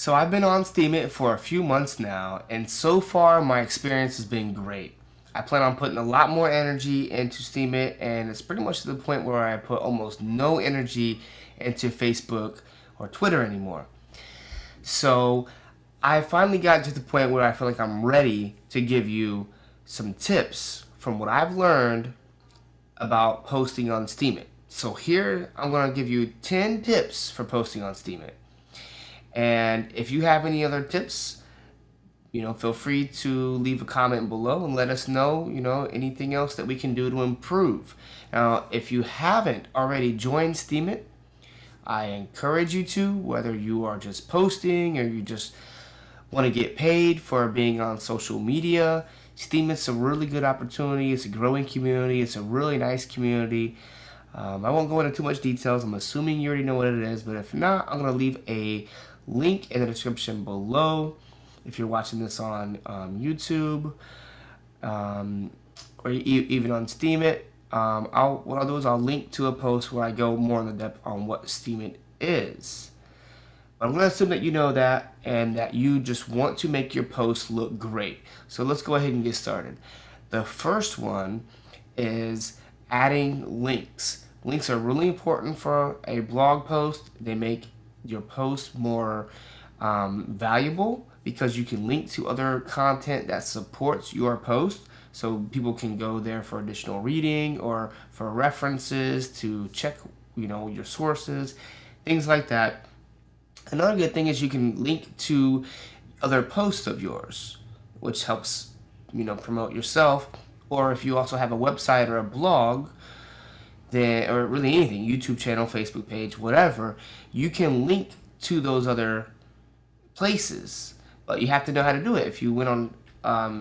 So I've been on Steemit for a few months now, and so far my experience has been great. I plan on putting a lot more energy into Steemit, and it's pretty much to the point where I put almost no energy into Facebook or Twitter anymore. So I finally got to the point where I feel like I'm ready to give you some tips from what I've learned about posting on Steemit. So here I'm going to give you 10 tips for posting on Steemit. And if you have any other tips, feel free to leave a comment below and let us know, anything else that we can do to improve. Now, if you haven't already joined Steemit, I encourage you to, whether you are just posting or you just want to get paid for being on social media. Steemit's a really good opportunity. It's a growing community. It's a really nice community. I won't go into too much details. I'm assuming you already know what it is, but if not, I'm going to leave a link in the description below if you're watching this on YouTube or even on Steemit. What I'll do is I'll link to a post where I go more in the depth on what Steemit is. But I'm going to assume that you know that and that you just want to make your post look great. So let's go ahead and get started. The first one is adding links. Links are really important for a blog post. They make your post more valuable because you can link to other content that supports your post, so people can go there for additional reading or for references to check your sources, things like that. Another good thing is you can link to other posts of yours, which helps promote yourself. Or if you also have a website or a blog, then, or really anything, YouTube channel, Facebook page, whatever, you can link to those other places. But you have to know how to do it. If you went on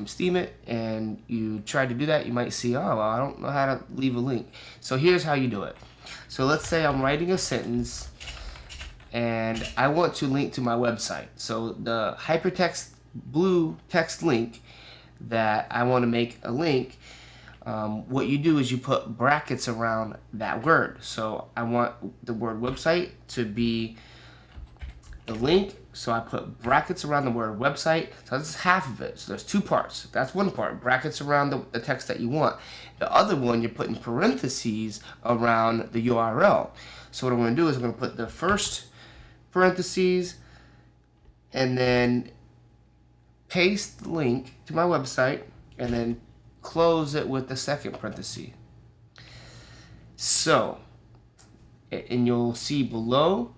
Steemit and you tried to do that, you might see, oh, well, I don't know how to leave a link. So here's how you do it. So let's say I'm writing a sentence and I want to link to my website. So the hypertext blue text link that I want to make a link, what you do is you put brackets around that word. So I want the word website to be the link, so I put brackets around the word website. So that's half of it. So there's two parts. That's one part, brackets around the text that you want. The other one, you're putting parentheses around the URL. So what I'm going to do is I'm going to put the first parentheses and then paste the link to my website and then close it with the second parenthesis. So, and you'll see below,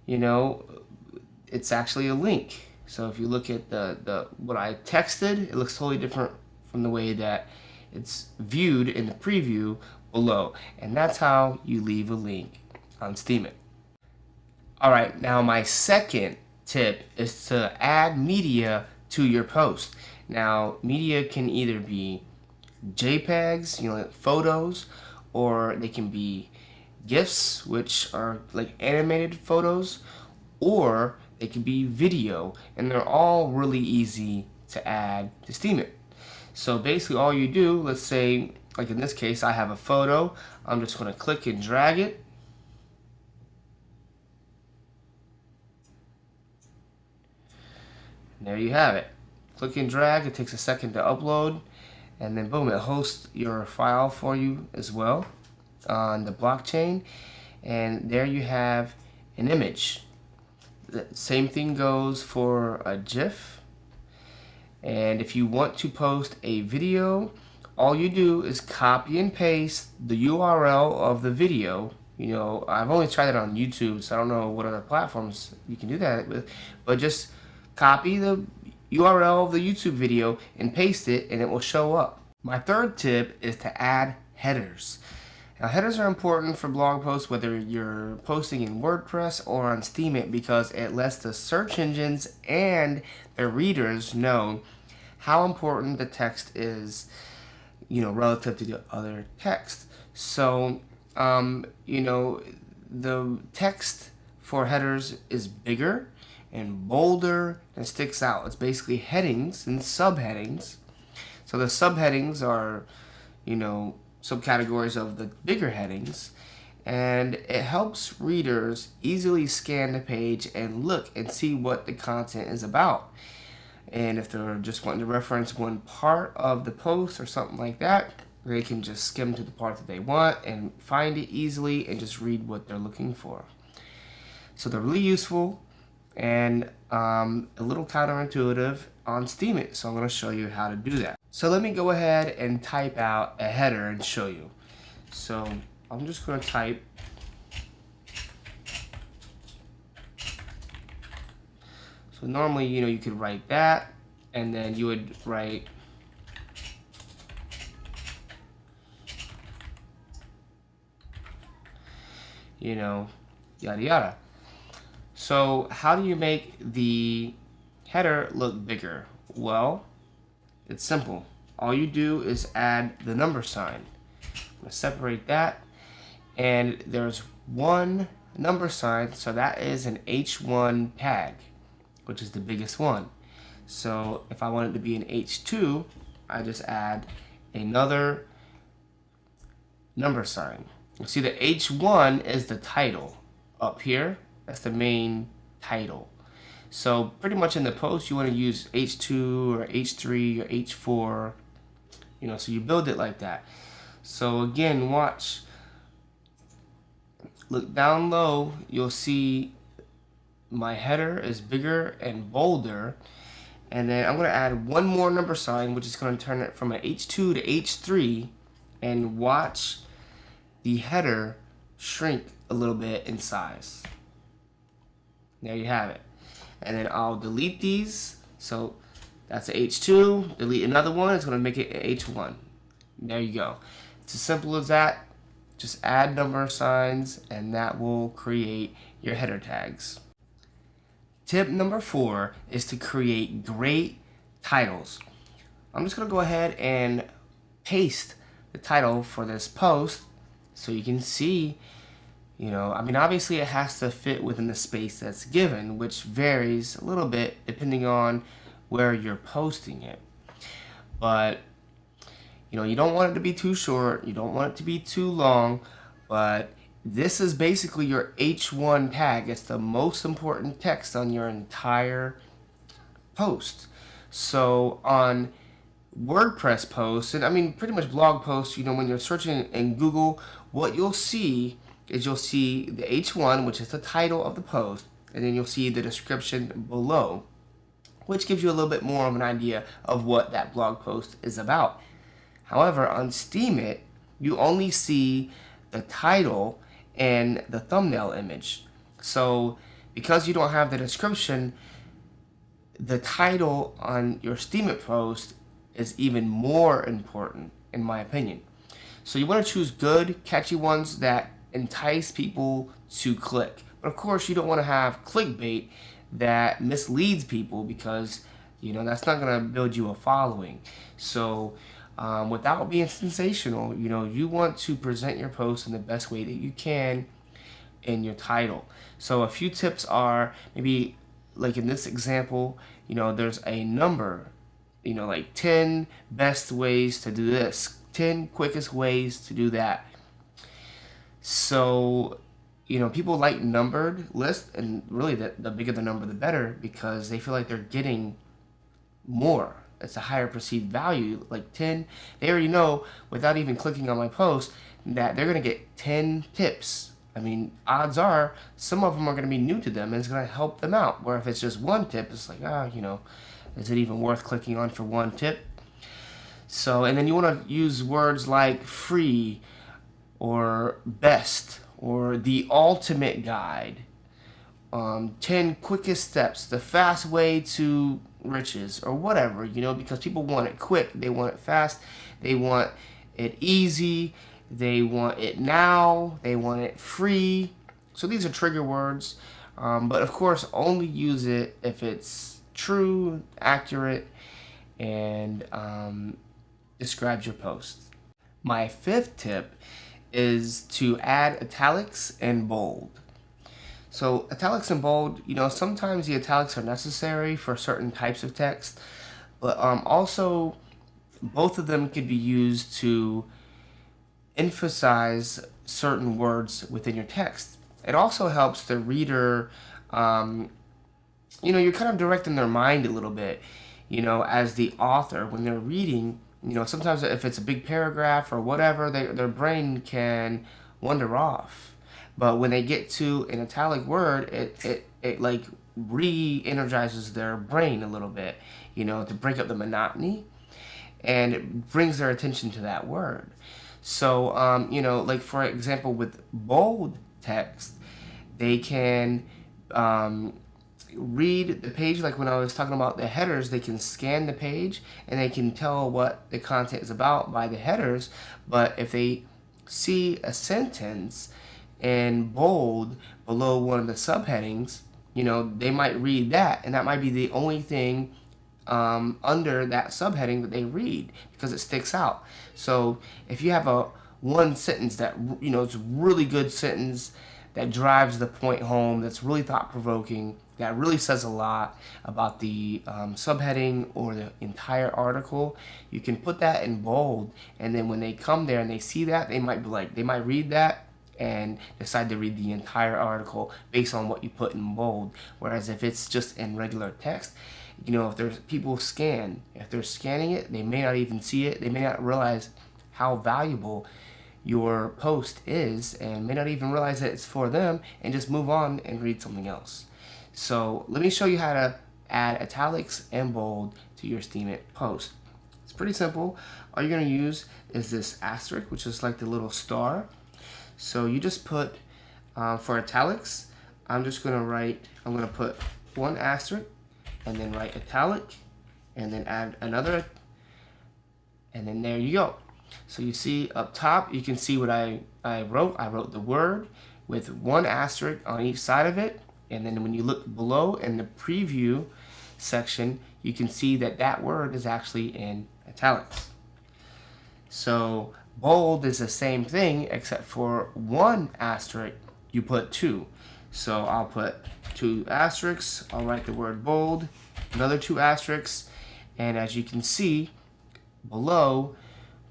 it's actually a link. So if you look at the what I texted, it looks totally different from the way that it's viewed in the preview below. And that's how you leave a link on Steemit. Alright, now my second tip is to add media to your post. Now, media can either be JPEGs, like photos, or they can be GIFs, which are like animated photos, or they can be video, and they're all really easy to add to Steemit. So basically all you do, let's say, like in this case, I have a photo. I'm just going to click and drag it. And there you have it. Click and drag, it takes a second to upload, and then boom, it hosts your file for you as well on the blockchain, and there you have an image. The same thing goes for a GIF, and if you want to post a video, all you do is copy and paste the URL of the video. I've only tried it on YouTube, so I don't know what other platforms you can do that with, but just copy the URL of the YouTube video and paste it, and it will show up. My third tip is to add headers. Now, headers are important for blog posts, whether you're posting in WordPress or on Steemit, because it lets the search engines and the readers know how important the text is, relative to the other text. So, the text for headers is bigger and bolder and sticks out. It's basically headings and subheadings. So the subheadings are, subcategories of the bigger headings, and it helps readers easily scan the page and look and see what the content is about. And if they're just wanting to reference one part of the post or something like that, they can just skim to the part that they want and find it easily and just read what they're looking for. So they're really useful and a little counterintuitive on Steemit. So I'm going to show you how to do that. So let me go ahead and type out a header and show you. So I'm just going to type so normally, you could write that, and then you would write yada yada. So how do you make the header look bigger? Well, it's simple. All you do is add the number sign. I'm going to separate that, and there's one number sign, so that is an H1 tag, which is the biggest one. So if I want it to be an H2, I just add another number sign. You see the H1 is the title up here. That's the main title. So pretty much in the post you want to use H2 or H3 or H4, so you build it like that. So again, watch. Look down low, you'll see my header is bigger and bolder. And then I'm going to add one more number sign, which is going to turn it from an H2 to H3, and watch the header shrink a little bit in size. There you have it. And then I'll delete these. So that's an H2, delete another one, it's going to make it an H1. There you go. It's as simple as that. Just add number signs and that will create your header tags. Tip number 4 is to create great titles. I'm just going to go ahead and paste the title for this post so you can see, obviously it has to fit within the space that's given, which varies a little bit depending on where you're posting it. But, you don't want it to be too short, you don't want it to be too long, but this is basically your H1 tag. It's the most important text on your entire post. So on WordPress posts, and pretty much blog posts, when you're searching in Google, what you'll see is you'll see the H1, which is the title of the post, and then you'll see the description below, which gives you a little bit more of an idea of what that blog post is about. However, on Steemit, you only see the title and the thumbnail image. So because you don't have the description, the title on your Steemit post is even more important, in my opinion. So you want to choose good, catchy ones that entice people to click. But of course, you don't want to have clickbait that misleads people, because that's not going to build you a following. So without being sensational, you want to present your post in the best way that you can in your title. So a few tips are, maybe like in this example, there's a number, like 10 best ways to do this, 10 quickest ways to do that. So people like numbered lists, and really the bigger the number the better, because they feel like they're getting more. It's a higher perceived value, like 10. They already know, without even clicking on my post, that they're going to get 10 tips. Odds are some of them are going to be new to them, and it's going to help them out. Where if it's just one tip, it's like, is it even worth clicking on for one tip? So, and then you want to use words like free or best or the ultimate guide, 10 quickest steps, the fast way to riches, or whatever, because people want it quick, they want it fast, they want it easy, they want it now, they want it free. So these are trigger words, but of course only use it if it's true, accurate, and describes your post. My 5th tip is to add italics and bold. So italics and bold, sometimes the italics are necessary for certain types of text, but also both of them could be used to emphasize certain words within your text. It also helps the reader, you're kind of directing their mind a little bit, as the author when they're reading. Sometimes if it's a big paragraph or whatever, their brain can wander off. But when they get to an italic word, it like re-energizes their brain a little bit, to break up the monotony, and it brings their attention to that word. So, like for example, with bold text, they can read the page. Like when I was talking about the headers, they can scan the page and they can tell what the content is about by the headers. But if they see a sentence in bold below one of the subheadings, they might read that, and that might be the only thing under that subheading that they read because it sticks out. So if you have one sentence that it's a really good sentence that drives the point home, that's really thought-provoking, that really says a lot about the subheading or the entire article, you can put that in bold, and then when they come there and they see that, they might read that and decide to read the entire article based on what you put in bold. Whereas if it's just in regular text, if there's people if they're scanning it, they may not even see it. They may not realize how valuable your post is, and may not even realize that it's for them, and just move on and read something else. So let me show you how to add italics and bold to your Steemit post. It's pretty simple. All you're going to use is this asterisk, which is like the little star. So you just put, for italics, I'm going to put one asterisk, and then write italic, and then add another, and then there you go. So you see up top, you can see what I wrote. I wrote the word with one asterisk on each side of it, and then when you look below in the preview section, you can see that that word is actually in italics. So bold is the same thing, except for one asterisk, you put two. So I'll put two asterisks, I'll write the word bold, another two asterisks, and as you can see below,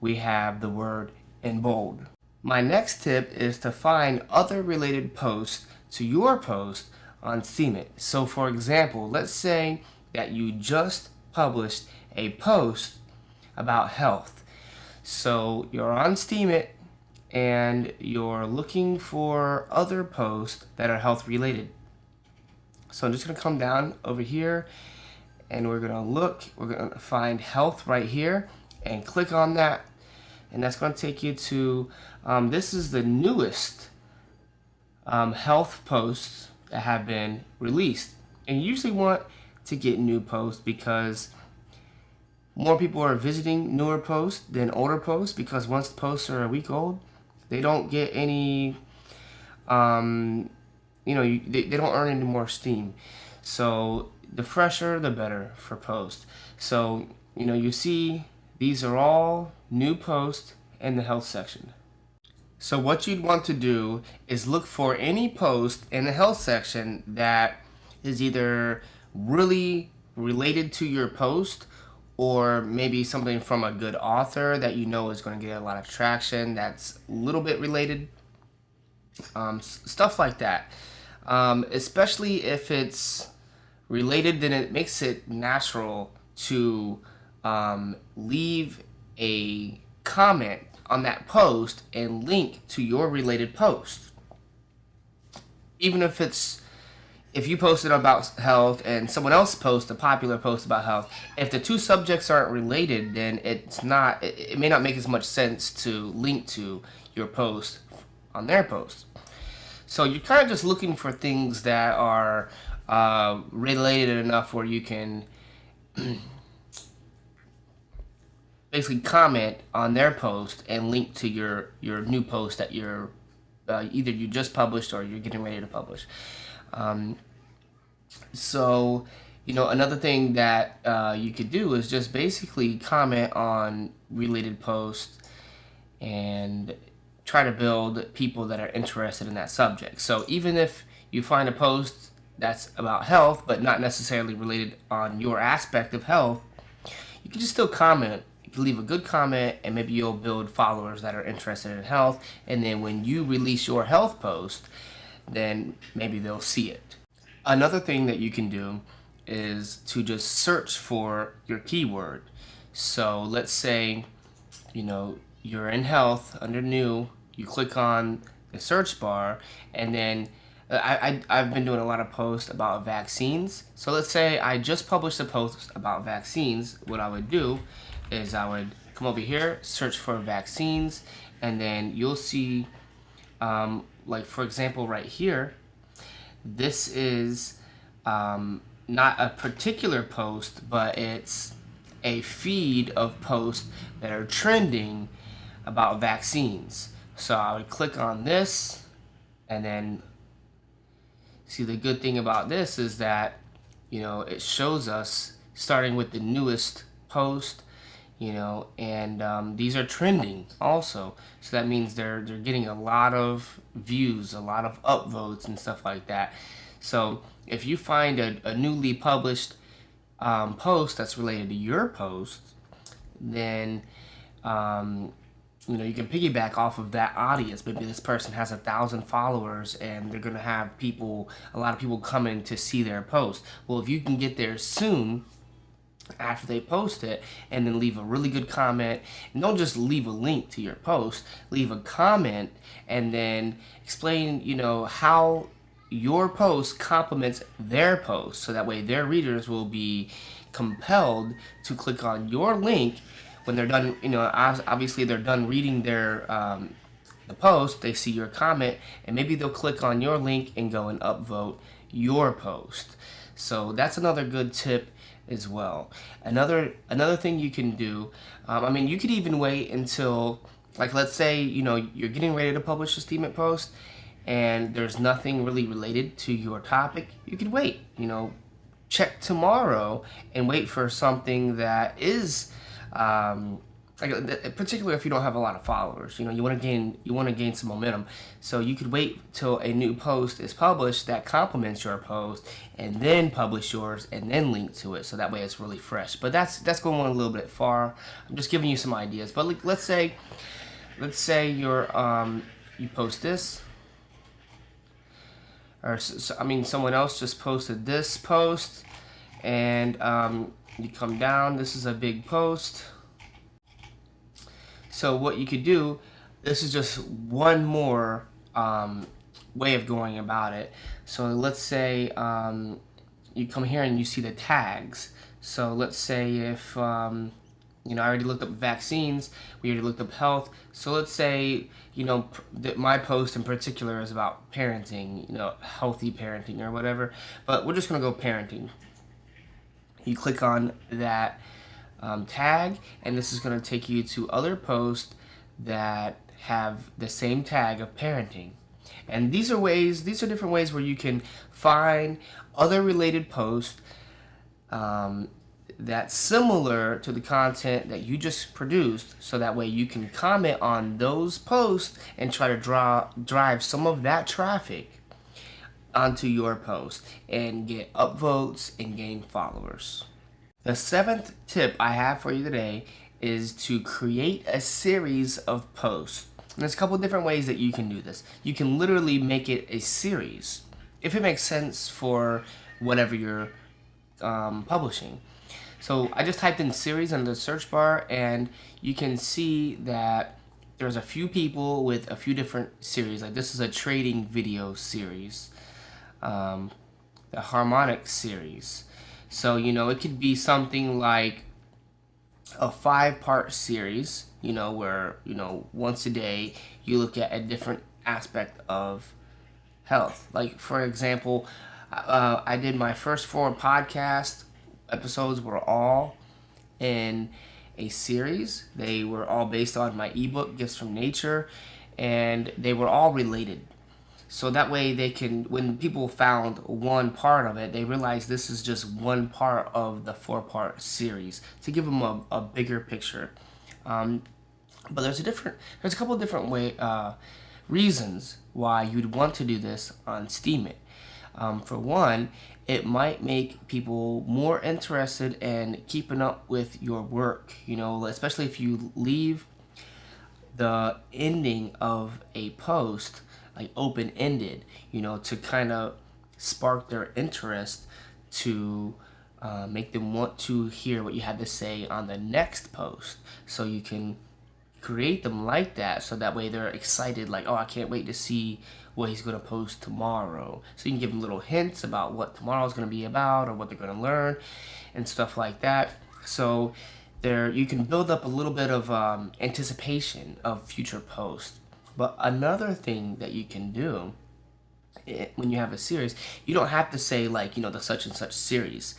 we have the word in bold. My next tip is to find other related posts to your post on Steemit. So for example, let's say that you just published a post about health. So you're on Steemit and you're looking for other posts that are health related. So I'm just going to come down over here and we're going to find health right here and click on that, and that's going to take you to this is the newest health posts that have been released. And you usually want to get new posts because more people are visiting newer posts than older posts, because once the posts are a week old, they don't get any, they don't earn any more steam. So the fresher, the better for posts. So, you see these are all new posts in the health section. So what you'd want to do is look for any post in the health section that is either really related to your post, or maybe something from a good author that is going to get a lot of traction, that's a little bit related, stuff like that. Especially if it's related, then it makes it natural to leave a comment on that post and link to your related post. Even if you posted about health and someone else posts a popular post about health, if the two subjects aren't related, then it may not make as much sense to link to your post on their post. So you're kind of just looking for things that are related enough where you can basically comment on their post and link to your new post that you're either you just published or you're getting ready to publish. So another thing that you could do is just basically comment on related posts and try to build people that are interested in that subject. So even if you find a post that's about health but not necessarily related on your aspect of health, you can just still comment leave a good comment, and maybe you'll build followers that are interested in health. And then when you release your health post, then maybe they'll see it. Another thing that you can do is to just search for your keyword. So let's say, you're in health under new, you click on the search bar, and then I've been doing a lot of posts about vaccines. So let's say I just published a post about vaccines. What I would do is I would come over here, search for vaccines, and then you'll see, like for example right here, this is not a particular post, but it's a feed of posts that are trending about vaccines. So I would click on this, and then see, the good thing about this is that it shows us starting with the newest post, and these are trending also. So that means they're getting a lot of views, a lot of upvotes and stuff like that. So if you find a newly published post that's related to your post, then you can piggyback off of that audience. Maybe this person has 1,000 followers, and they're gonna have a lot of people coming to see their post. Well, if you can get there soon after they post it, and then leave a really good comment, and don't just leave a link to your post, leave a comment, and then explain, how your post complements their post, so that way their readers will be compelled to click on your link when they're done. Obviously they're done reading their the post, they see your comment, and maybe they'll click on your link and go and upvote your post. So that's another good tip as well. Another thing you can do, you could even wait until, like, let's say you're getting ready to publish a Steemit post and there's nothing really related to your topic. You could wait, check tomorrow and wait for something that is particularly if you don't have a lot of followers. You want to gain some momentum. So you could wait till a new post is published that complements your post, and then publish yours and then link to it, so that way it's really fresh. But that's going on a little bit far. I'm just giving you some ideas. But like, let's say you post this, or someone else just posted this post, and you come down. This is a big post. So what you could do, this is just one more way of going about it. So let's say you come here and you see the tags. So let's say if I already looked up vaccines, we already looked up health. So let's say that my post in particular is about parenting, healthy parenting or whatever. But we're just gonna go parenting. You click on that tag, and this is going to take you to other posts that have the same tag of parenting. And these are different ways where you can find other related posts that's similar to the content that you just produced, so that way you can comment on those posts and try to drive some of that traffic onto your post and get upvotes and gain followers. The 7th tip I have for you today is to create a series of posts. And there's a couple different ways that you can do this. You can literally make it a series, if it makes sense for whatever you're publishing. So I just typed in series under the search bar, and you can see that there's a few people with a few different series. Like, this is a trading video series, the harmonic series. So, it could be something like a 5-part series, where, once a day you look at a different aspect of health. Like, for example, I did my first 4 podcast episodes were all in a series. They were all based on my ebook, Gifts from Nature, and they were all related. So that way they can, when people found one part of it, they realized this is just one part of the 4-part series, to give them a bigger picture. But there's a couple of different reasons why you'd want to do this on Steemit. For one, it might make people more interested in keeping up with your work, especially if you leave the ending of a post like open-ended, to kind of spark their interest, to make them want to hear what you have to say on the next post. So you can create them like that, so that way they're excited, like, oh, I can't wait to see what he's going to post tomorrow. So you can give them little hints about what tomorrow's going to be about, or what they're going to learn and stuff like that. So there, you can build up a little bit of anticipation of future posts. But another thing that you can do when you have a series, you don't have to say, like, the such and such series,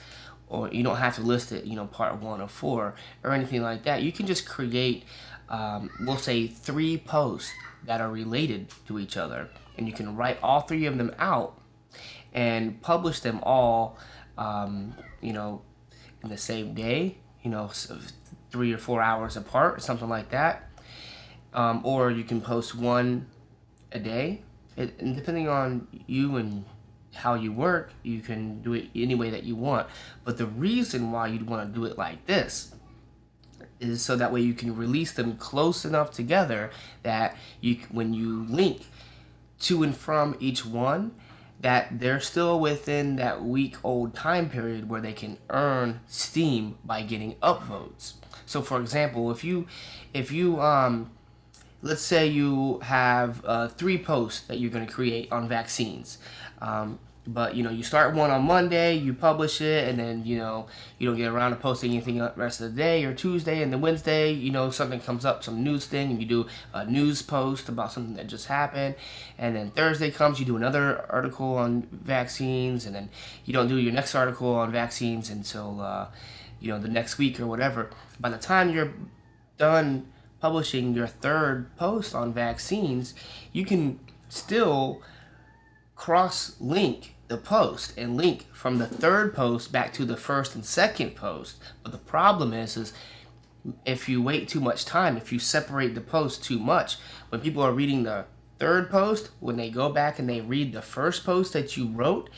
or you don't have to list it, part 1 of 4 or anything like that. You can just create, we'll say 3 posts that are related to each other, and you can write all 3 of them out and publish them all, in the same day, 3 or 4 hours apart, or something like that. Or you can post 1 a day. And depending on you and how you work, you can do it any way that you want. But the reason why you'd want to do it like this is so that way you can release them close enough together that when you link to and from each one, that they're still within that week-old time period where they can earn Steam by getting upvotes. So, for example, if you let's say you have 3 posts that you're going to create on vaccines. But you start one on Monday, you publish it, and then you don't get around to posting anything the rest of the day, or Tuesday, and then Wednesday, something comes up, some news thing, and you do a news post about something that just happened, and then Thursday comes, you do another article on vaccines, and then you don't do your next article on vaccines until the next week or whatever. By the time you're done publishing your 3rd post on vaccines, you can still cross-link the post and link from the 3rd post back to the 1st and 2nd post. But the problem is if you wait too much time, if you separate the post too much, when people are reading the 3rd post, when they go back and they read the 1st post that you wrote,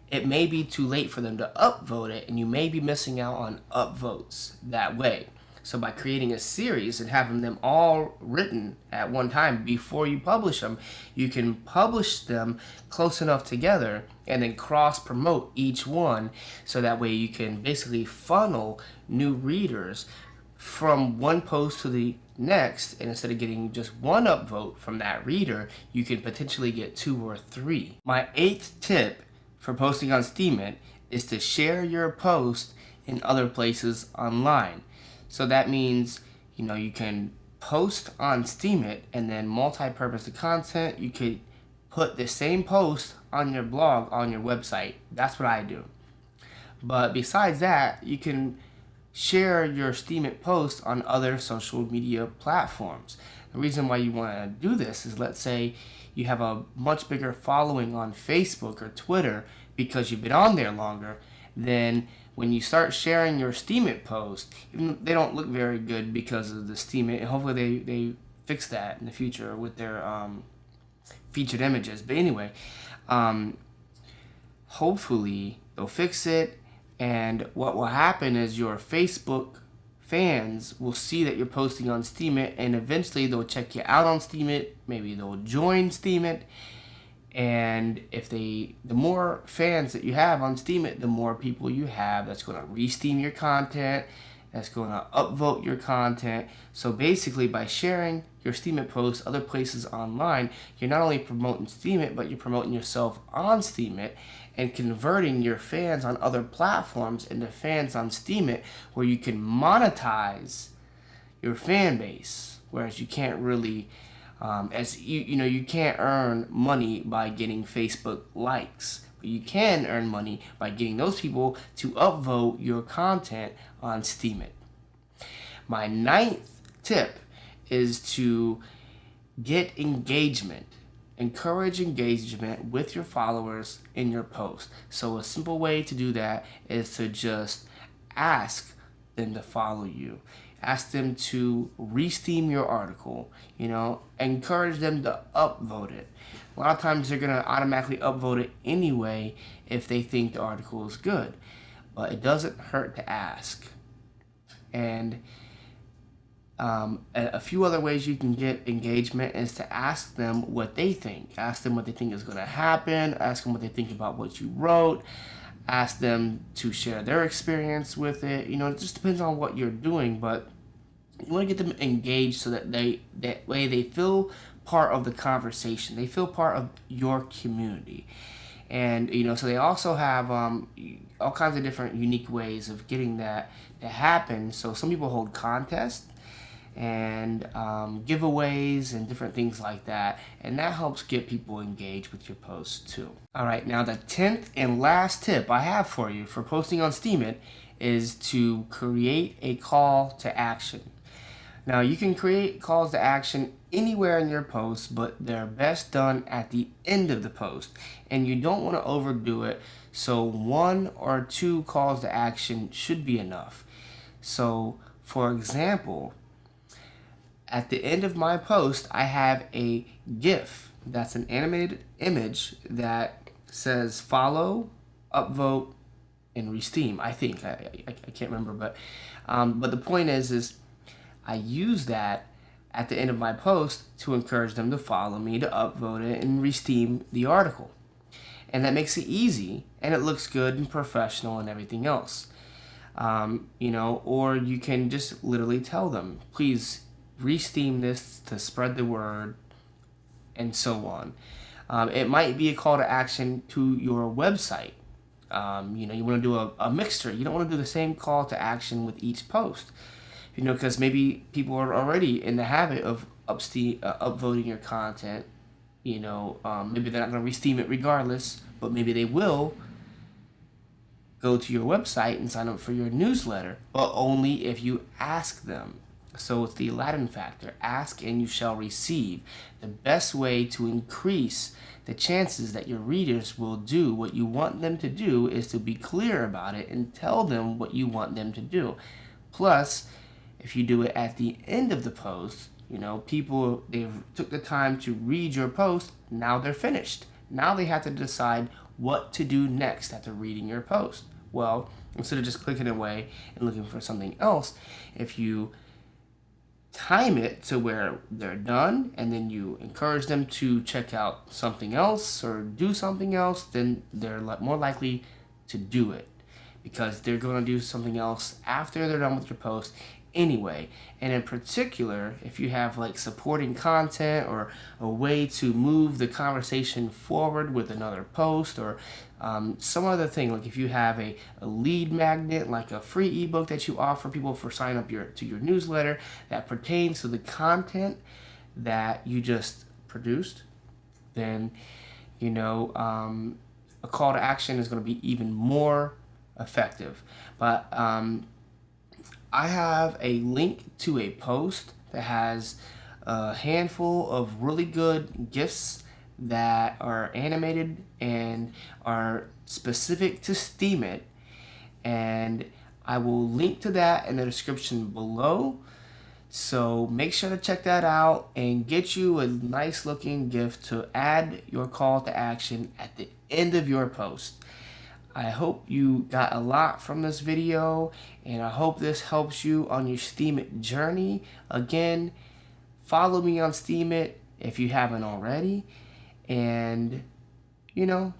it may be too late for them to upvote it, and you may be missing out on upvotes that way. So by creating a series and having them all written at one time before you publish them, you can publish them close enough together and then cross-promote each one, so that way you can basically funnel new readers from one post to the next, and instead of getting just 1 upvote from that reader, you can potentially get 2 or 3. My 8th tip for posting on Steemit is to share your post in other places online. So that means, you can post on Steemit and then multi-purpose the content. You could put the same post on your blog, on your website. That's what I do. But besides that, you can share your Steemit post on other social media platforms. The reason why you want to do this is, let's say you have a much bigger following on Facebook or Twitter because you've been on there longer, then when you start sharing your Steemit post, they don't look very good because of the Steemit, and hopefully they fix that in the future with their featured images. But anyway, hopefully they'll fix it, and what will happen is your Facebook fans will see that you're posting on Steemit, and eventually they'll check you out on Steemit. Maybe they'll join Steemit. And if the more fans that you have on Steemit, the more people you have that's going to re-steam your content, that's going to upvote your content. So basically, by sharing your Steemit posts other places online, you're not only promoting Steemit, but you're promoting yourself on Steemit and converting your fans on other platforms into fans on Steemit, where you can monetize your fan base, whereas you can't really you can't earn money by getting Facebook likes, but you can earn money by getting those people to upvote your content on Steemit. My 9th tip is to get engagement. Encourage engagement with your followers in your post. So a simple way to do that is to just ask them to follow you. ask them to re-steam your article, encourage them to upvote it. A lot of times they're going to automatically upvote it anyway if they think the article is good, but it doesn't hurt to ask. And a few other ways you can get engagement is to ask them what they think. Ask them what they think is going to happen. Ask them what they think about what you wrote. Ask them to share their experience with it. It just depends on what you're doing, but you want to get them engaged so that that way they feel part of the conversation. They feel part of your community. And, so they also have all kinds of different unique ways of getting that to happen. So some people hold contests and giveaways and different things like that, and that helps get people engaged with your posts too. All right, now the 10th and last tip I have for you for posting on Steemit is to create a call to action. Now you can create calls to action anywhere in your post, but they're best done at the end of the post, and you don't want to overdo it, so 1 or 2 calls to action should be enough. So for example, at the end of my post, I have a GIF that's an animated image that says follow, upvote, and re-steam. I think I can't remember, but the point is I use that at the end of my post to encourage them to follow me, to upvote it, and re-steam the article. And that makes it easy, and it looks good and professional and everything else. Or you can just literally tell them, please re-steam this to spread the word, and so on. It might be a call to action to your website. You want to do a mixture. You don't want to do the same call to action with each post, because maybe people are already in the habit of upvoting your content. Maybe they're not going to re-steam it regardless, but maybe they will go to your website and sign up for your newsletter, but only if you ask them. So it's the Latin factor, ask and you shall receive. The best way to increase the chances that your readers will do what you want them to do is to be clear about it and tell them what you want them to do. Plus, if you do it at the end of the post, people, they've took the time to read your post, now they're finished. Now they have to decide what to do next after reading your post. Well, instead of just clicking away and looking for something else, if you time it to where they're done and then you encourage them to check out something else or do something else, then they're more likely to do it because they're going to do something else after they're done with your post anyway. And in particular, if you have like supporting content or a way to move the conversation forward with another post or some other thing, like if you have a lead magnet, like a free ebook that you offer people for sign up to your newsletter that pertains to the content that you just produced, then a call to action is going to be even more effective. But I have a link to a post that has a handful of really good GIFs that are animated and are specific to Steemit, and I will link to that in the description below. So make sure to check that out and get you a nice looking GIF to add your call to action at the end of your post. I hope you got a lot from this video, and I hope this helps you on your Steemit journey. Again, follow me on Steemit if you haven't already, and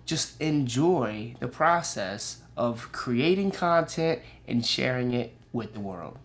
just enjoy the process of creating content and sharing it with the world.